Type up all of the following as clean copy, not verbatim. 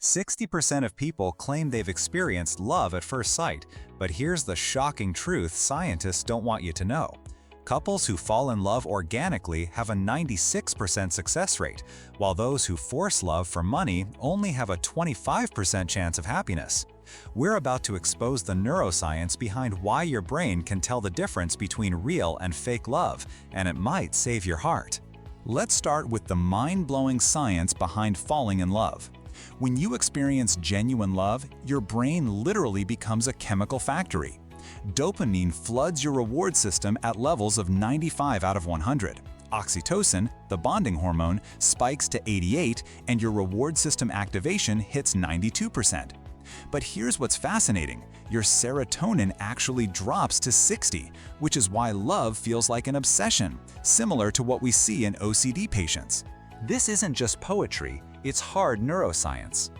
60% of people claim they've experienced love at first sight, but here's the shocking truth scientists don't want you to know. Couples who fall in love organically have a 96% success rate, while those who force love for money only have a 25% chance of happiness. We're about to expose the neuroscience behind why your brain can tell the difference between real and fake love, and it might save your heart. Let's start with the mind-blowing science behind falling in love. When you experience genuine love, your brain literally becomes a chemical factory. Dopamine floods your reward system at levels of 95 out of 100. Oxytocin, the bonding hormone, spikes to 88, and your reward system activation hits 92%. But here's what's fascinating. Your serotonin actually drops to 60, which is why love feels like an obsession, similar to what we see in OCD patients. This isn't just poetry, it's hard neuroscience.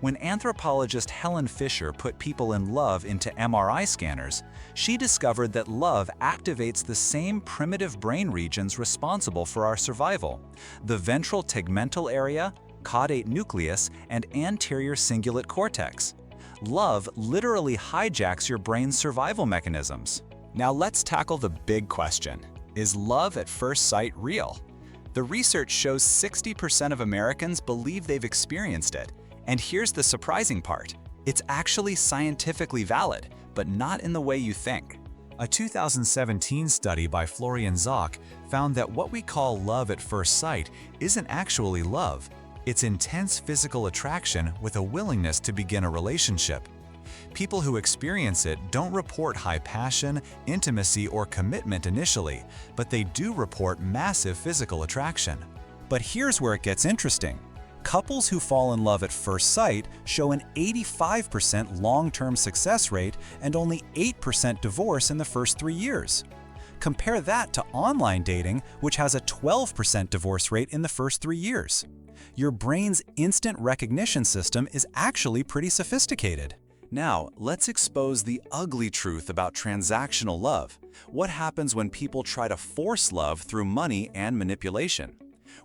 When anthropologist Helen Fisher put people in love into MRI scanners, she discovered that love activates the same primitive brain regions responsible for our survival: the ventral tegmental area, caudate nucleus, and anterior cingulate cortex. Love literally hijacks your brain's survival mechanisms. Now let's tackle the big question. Is love at first sight real? The research shows 60% of Americans believe they've experienced it. And here's the surprising part. It's actually scientifically valid, but not in the way you think. A 2017 study by Florian Zock found that what we call love at first sight isn't actually love. It's intense physical attraction with a willingness to begin a relationship. People who experience it don't report high passion, intimacy, or commitment initially, but they do report massive physical attraction. But here's where it gets interesting. Couples who fall in love at first sight show an 85% long-term success rate and only 8% divorce in the first 3 years. Compare that to online dating, which has a 12% divorce rate in the first 3 years. Your brain's instant recognition system is actually pretty sophisticated. Now, let's expose the ugly truth about transactional love. What happens when people try to force love through money and manipulation?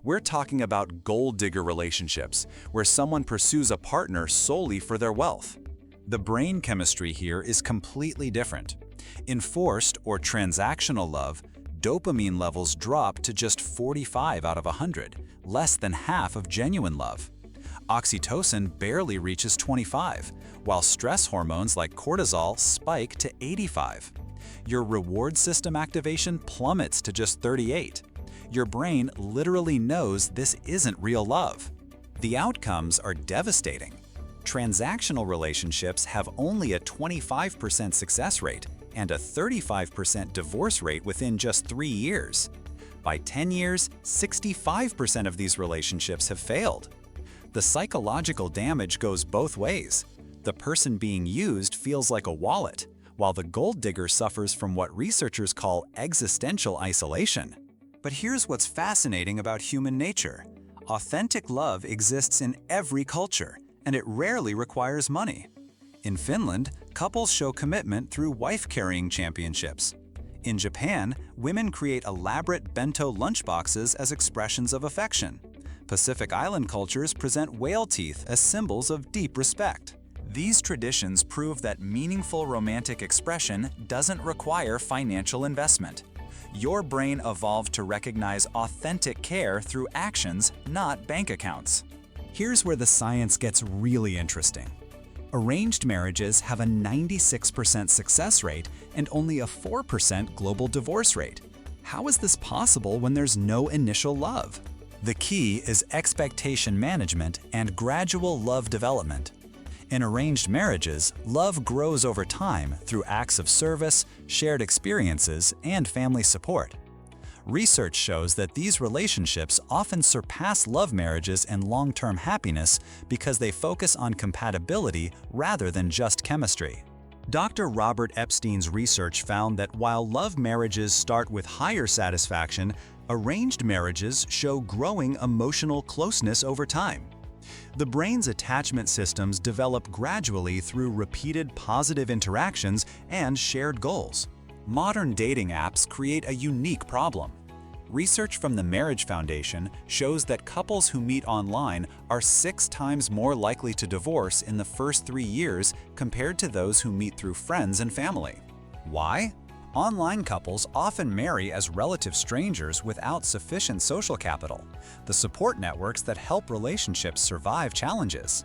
We're talking about gold digger relationships, where someone pursues a partner solely for their wealth. The brain chemistry here is completely different. In forced or transactional love, dopamine levels drop to just 45 out of 100, less than half of genuine love. Oxytocin barely reaches 25, while stress hormones like cortisol spike to 85. Your reward system activation plummets to just 38. Your brain literally knows this isn't real love. The outcomes are devastating. Transactional relationships have only a 25% success rate and a 35% divorce rate within just 3 years. By 10 years, 65% of these relationships have failed. The psychological damage goes both ways. The person being used feels like a wallet, while the gold digger suffers from what researchers call existential isolation. But here's what's fascinating about human nature. Authentic love exists in every culture, and it rarely requires money. In Finland, couples show commitment through wife-carrying championships. In Japan, women create elaborate bento lunchboxes as expressions of affection. Pacific Island cultures present whale teeth as symbols of deep respect. These traditions prove that meaningful romantic expression doesn't require financial investment. Your brain evolved to recognize authentic care through actions, not bank accounts. Here's where the science gets really interesting. Arranged marriages have a 96% success rate and only a 4% global divorce rate. How is this possible when there's no initial love? The key is expectation management and gradual love development. In arranged marriages, love grows over time through acts of service, shared experiences, and family support. Research shows that these relationships often surpass love marriages in long-term happiness because they focus on compatibility rather than just chemistry. Dr. Robert Epstein's research found that while love marriages start with higher satisfaction, arranged marriages show growing emotional closeness over time. The brain's attachment systems develop gradually through repeated positive interactions and shared goals. Modern dating apps create a unique problem. Research from the Marriage Foundation shows that couples who meet online are 6 times more likely to divorce in the first 3 years compared to those who meet through friends and family. Why? Online couples often marry as relative strangers without sufficient social capital, the support networks that help relationships survive challenges.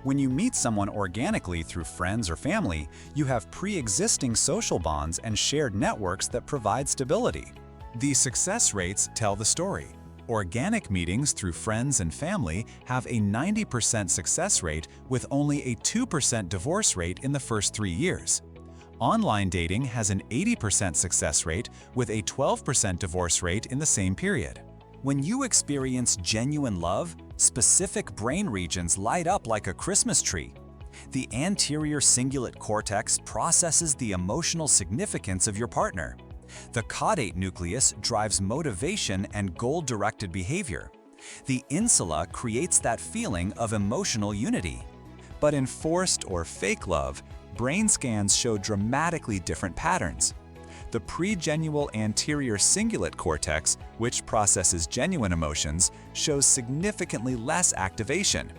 When you meet someone organically through friends or family, you have pre-existing social bonds and shared networks that provide stability. The success rates tell the story. Organic meetings through friends and family have a 90% success rate with only a 2% divorce rate in the first 3 years. Online dating has an 80% success rate with a 12% divorce rate in the same period. When you experience genuine love, specific brain regions light up like a Christmas tree. The anterior cingulate cortex processes the emotional significance of your partner. The caudate nucleus drives motivation and goal-directed behavior. The insula creates that feeling of emotional unity. But in forced or fake love, brain scans show dramatically different patterns. The pregenual anterior cingulate cortex, which processes genuine emotions, shows significantly less activation.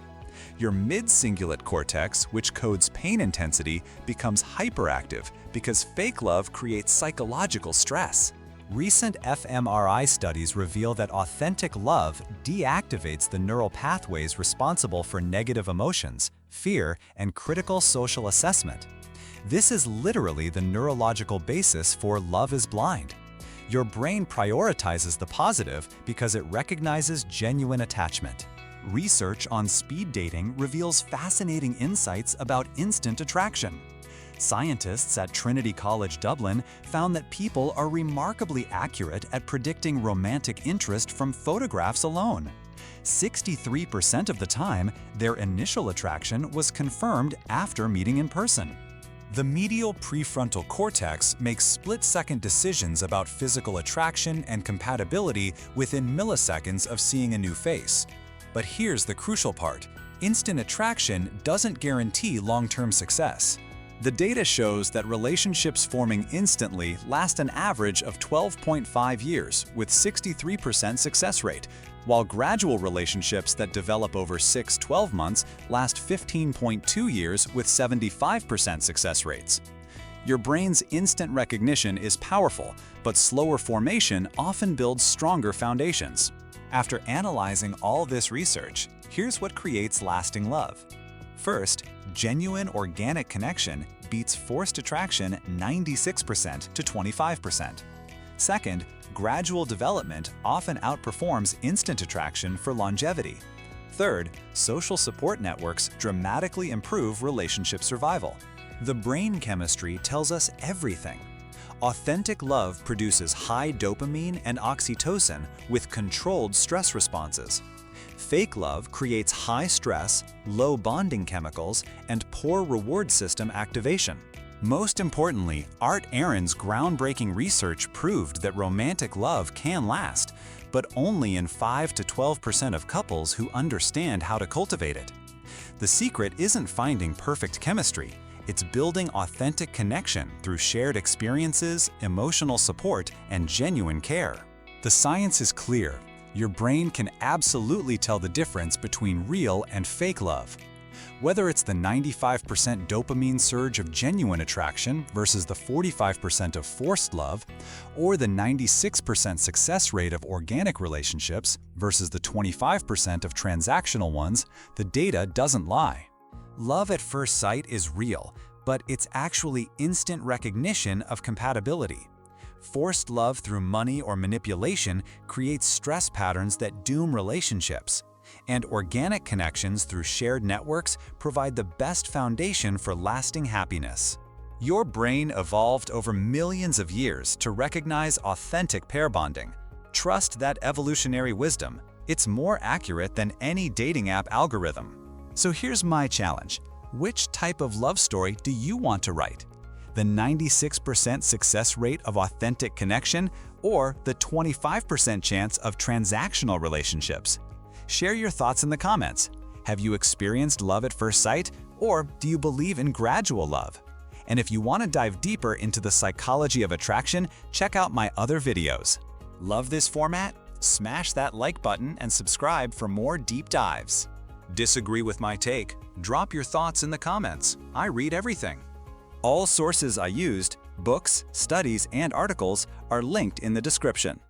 Your mid-cingulate cortex, which codes pain intensity, becomes hyperactive because fake love creates psychological stress. Recent fMRI studies reveal that authentic love deactivates the neural pathways responsible for negative emotions, fear, and critical social assessment. This is literally the neurological basis for love is blind. Your brain prioritizes the positive because it recognizes genuine attachment. Research on speed dating reveals fascinating insights about instant attraction. Scientists at Trinity College Dublin found that people are remarkably accurate at predicting romantic interest from photographs alone. 63% of the time, their initial attraction was confirmed after meeting in person. The medial prefrontal cortex makes split-second decisions about physical attraction and compatibility within milliseconds of seeing a new face. But here's the crucial part. Instant attraction doesn't guarantee long-term success. The data shows that relationships forming instantly last an average of 12.5 years with 63% success rate, while gradual relationships that develop over 6-12 months last 15.2 years with 75% success rates. Your brain's instant recognition is powerful, but slower formation often builds stronger foundations. After analyzing all this research, here's what creates lasting love. First, genuine organic connection beats forced attraction 96% to 25%. Second, gradual development often outperforms instant attraction for longevity. Third, social support networks dramatically improve relationship survival. The brain chemistry tells us everything. Authentic love produces high dopamine and oxytocin with controlled stress responses. Fake love creates high stress, low bonding chemicals, and poor reward system activation. Most importantly, Art Aaron's groundbreaking research proved that romantic love can last, but only in 5 to 12% of couples who understand how to cultivate it. The secret isn't finding perfect chemistry. It's building authentic connection through shared experiences, emotional support, and genuine care. The science is clear. Your brain can absolutely tell the difference between real and fake love. Whether it's the 95% dopamine surge of genuine attraction versus the 45% of forced love, or the 96% success rate of organic relationships versus the 25% of transactional ones, the data doesn't lie. Love at first sight is real, but it's actually instant recognition of compatibility. Forced love through money or manipulation creates stress patterns that doom relationships. And organic connections through shared networks provide the best foundation for lasting happiness. Your brain evolved over millions of years to recognize authentic pair bonding. Trust that evolutionary wisdom. It's more accurate than any dating app algorithm. So here's my challenge. Which type of love story do you want to write? The 96% success rate of authentic connection or the 25% chance of transactional relationships? Share your thoughts in the comments. Have you experienced love at first sight, or do you believe in gradual love? And if you want to dive deeper into the psychology of attraction, check out my other videos. Love this format? Smash that like button and subscribe for more deep dives. Disagree with my take? Drop your thoughts in the comments. I read everything. All sources I used, books, studies, and articles are linked in the description.